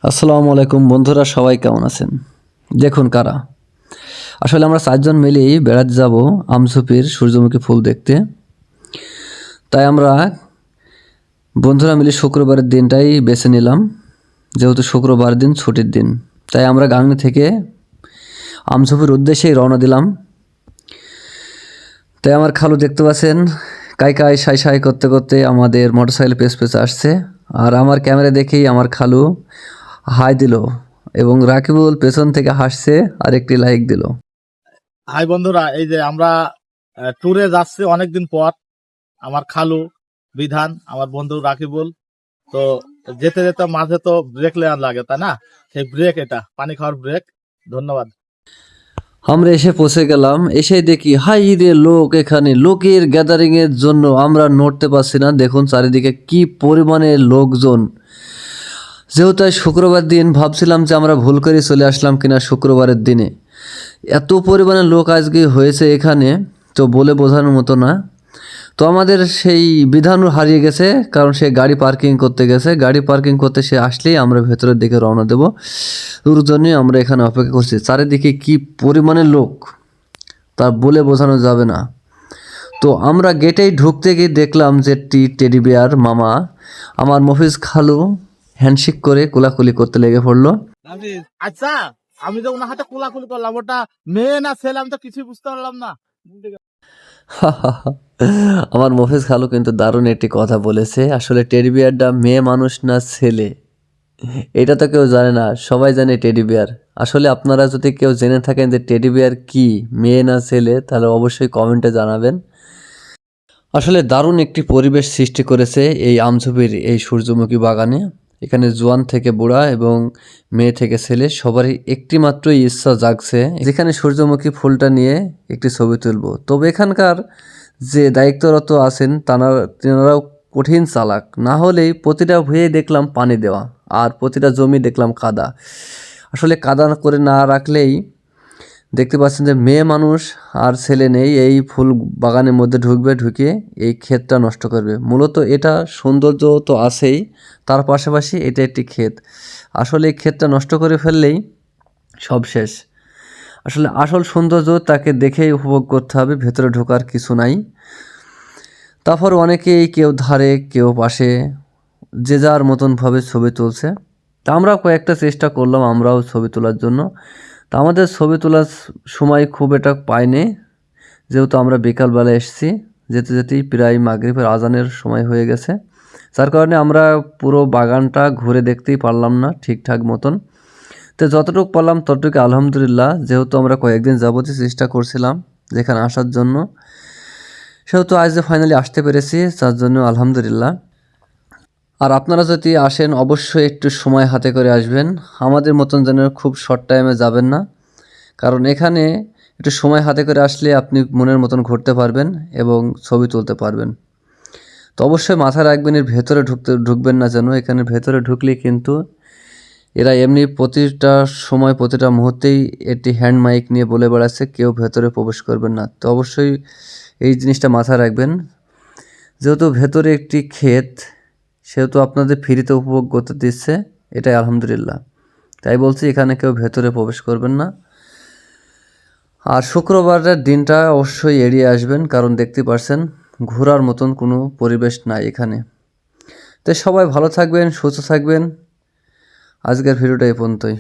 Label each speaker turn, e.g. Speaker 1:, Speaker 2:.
Speaker 1: আসসালামু আলাইকুম বন্ধুরা, সবাই কেমন আছেন? দেখুন কারা আসলে আমরা 4 জন মিলেই বেড়াতে যাব আমঝুপির সূর্যমুখী ফুল দেখতে। তাই আমরা বন্ধুরা মিলে শুক্রবারের দিনটাই বেছে নিলাম, যেহেতু শুক্রবার দিন ছুটির দিন। তাই আমরা গাংনী থেকে আমঝুপির উদ্দেশ্যেই রওনা দিলাম। তাই আমার খালু দেখতে পাচ্ছেন কাই কাই সাই সাই করতে করতে আমাদের মোটরসাইকেল পেছ আসছে, আর আমার ক্যামেরা দেখেই আমার খালু হাই দিল এবং রাকিবুল পেছন থেকে হাসছে আর একটি লাইক দিল।
Speaker 2: হাই বন্ধুরা, এই যে আমরা ট্যুরে যাচ্ছি অনেকদিন পর। আমার খালু বিধান, আমার বন্ধু রাকিবুল। তো যেতে যেতে মাঝে তো ব্রেক লেয়ার লাগে, তাই না? সেই ব্রেক, এটা পানি খাওয়ার ব্রেক। ধন্যবাদ।
Speaker 1: আমরা এসে পৌঁছে গেলাম, এসে দেখি হাই রে লোক, এখানে লোকের গ্যাদারিং এর জন্য আমরা নড়তে পারছি না। দেখুন চারিদিকে কি পরিমাণে লোকজন। যেহেতু শুক্রবার দিন ভাবছিলাম যে আমরা ভুল করে চলে আসলাম কিনা শুক্রবারের দিনে। এত পরিমাণে লোক আজকে হয়েছে এখানে, তো বলে বোঝানোর মতো না। তো আমাদের সেই বিধানও হারিয়ে গেছে, কারণ সে গাড়ি পার্কিং করতে গেছে। গাড়ি পার্কিং করতে সে আসলেই আমরা ভেতরের দিকে রওনা দেবো। ওর জন্যই আমরা এখানে অপেক্ষা করছি। চারিদিকে কি পরিমাণে লোক তা বলে বোঝানো যাবে না। তো আমরা গেটেই ঢুকতে গিয়ে দেখলাম যে টেডি বিয়ার মামা আমার মফিজ খালু হ্যান্ডশেক করে কোলাকুলি করতে লেগে পড়লো।
Speaker 2: আচ্ছা, আমি যে ওনার হাতে কোলাকুলি করলাম, ওটা মেয়ে না ছেলে আমি তো কিছুই বুঝতে পারলাম না।
Speaker 1: আমার মফিজ খালু কিন্তু দারুণ একটি কথা বলেছে। আসলে টেডি বিয়ারটা মেয়ে মানুষ না ছেলে, এটা তো কেউ জানে না, সবাই জানে টেডি বিয়ার। আসলে আপনারা যদি কেউ জেনে থাকেন যে টেডি বিয়ার কি, মেয়ে না ছেলে, তাহলে অবশ্যই কমেন্টে জানাবেন। আসলে দারুণ একটি পরিবেশ সৃষ্টি করেছে এই আমঝুপির এই সূর্যমুখী বাগানে। এখানে জোয়ান থেকে বুড়া এবং মেয়ে থেকে ছেলে সবারই একটি মাত্রই ইচ্ছা জাগছে, যেখানে সূর্যমুখী ফুলটা নিয়ে একটি ছবি তুলব। তবে এখানকার যে দায়িত্বরত আছেন তেনারাও কঠিন চালাক। না হলেই প্রতিটা ভুঁয়ে দেখলাম পানি দেওয়া, আর প্রতিটা জমি দেখলাম কাদা। আসলে কাদা করে না রাখলেই দেখতে পাচ্ছেন যে মেয়ে মানুষ আর ছেলে নেই এই ফুল বাগানের মধ্যে ঢুকবে, ঢুকে এই ক্ষেতটা নষ্ট করবে। মূলত এটা সৌন্দর্য তো আছেই, তার পাশাপাশি এটা একটি ক্ষেত। আসলে এই ক্ষেতটা নষ্ট করে ফেললেই সব শেষ। আসলে আসল সৌন্দর্য তাকে দেখেই উপভোগ করতে হবে, ভেতরে ঢোকার কিছু নাই। তারপর অনেকেই কেউ ধারে কেউ পাশে যে যার মতনভাবে ছবি তুলছে। তা আমরাও কয়েকটা চেষ্টা করলাম আমরাও ছবি তোলার জন্য। তা আমাদের ছবি তোলার সময় খুব একটা পাইনি, যেহেতু আমরা বিকালবেলা এসেছি। যেতে যেতেই প্রায় মাগরিবের আজানের সময় হয়ে গেছে, যার কারণে আমরা পুরো বাগানটা ঘুরে দেখতেই পারলাম না ঠিকঠাক মতন। তো যতটুকু পারলাম ততটুকু আলহামদুলিল্লাহ। যেহেতু আমরা কয়েকদিন যাবতীয় চেষ্টা করছিলাম যেখানে আসার জন্য, সেহেতু আজ যে ফাইনালি আসতে পেরেছি, তার জন্য আলহামদুলিল্লাহ। আর আপনারা যদি আসেন অবশ্যই একটু সময় হাতে করে আসবেন, আমাদের মতন যেন খুব শর্ট টাইমে যাবেন না। কারণ এখানে একটু সময় হাতে করে আসলে আপনি মনের মতন ঘুরতে পারবেন এবং ছবি তুলতে পারবেন। তো অবশ্যই মাথায় রাখবেন এর ভেতরে ঢুকবেন না যেন। এখানে ভেতরে ঢুকলে কিন্তু এরা এমনি প্রতিটা সময় প্রতিটা মুহূর্তেই একটি হ্যান্ড মাইক নিয়ে বলে বেড়াচ্ছে কেউ ভেতরে প্রবেশ করবেন না। তো অবশ্যই এই জিনিসটা মাথায় রাখবেন। যেহেতু ভেতরে একটি ক্ষেত, সেহেতু আপনাদের ফ্রিতে উপভোগ করতে দিচ্ছে, এটাই আলহামদুলিল্লাহ। তাই বলছি এখানে কেউ ভেতরে প্রবেশ করবেন না। আর শুক্রবারের দিনটা অবশ্যই এড়িয়ে আসবেন, কারণ দেখতে পারছেন ঘোরার মতন কোনো পরিবেশ নাই এখানে। তো সবাই ভালো থাকবেন, সুস্থ থাকবেন। আজকের ভিডিওটা এই পর্যন্তই।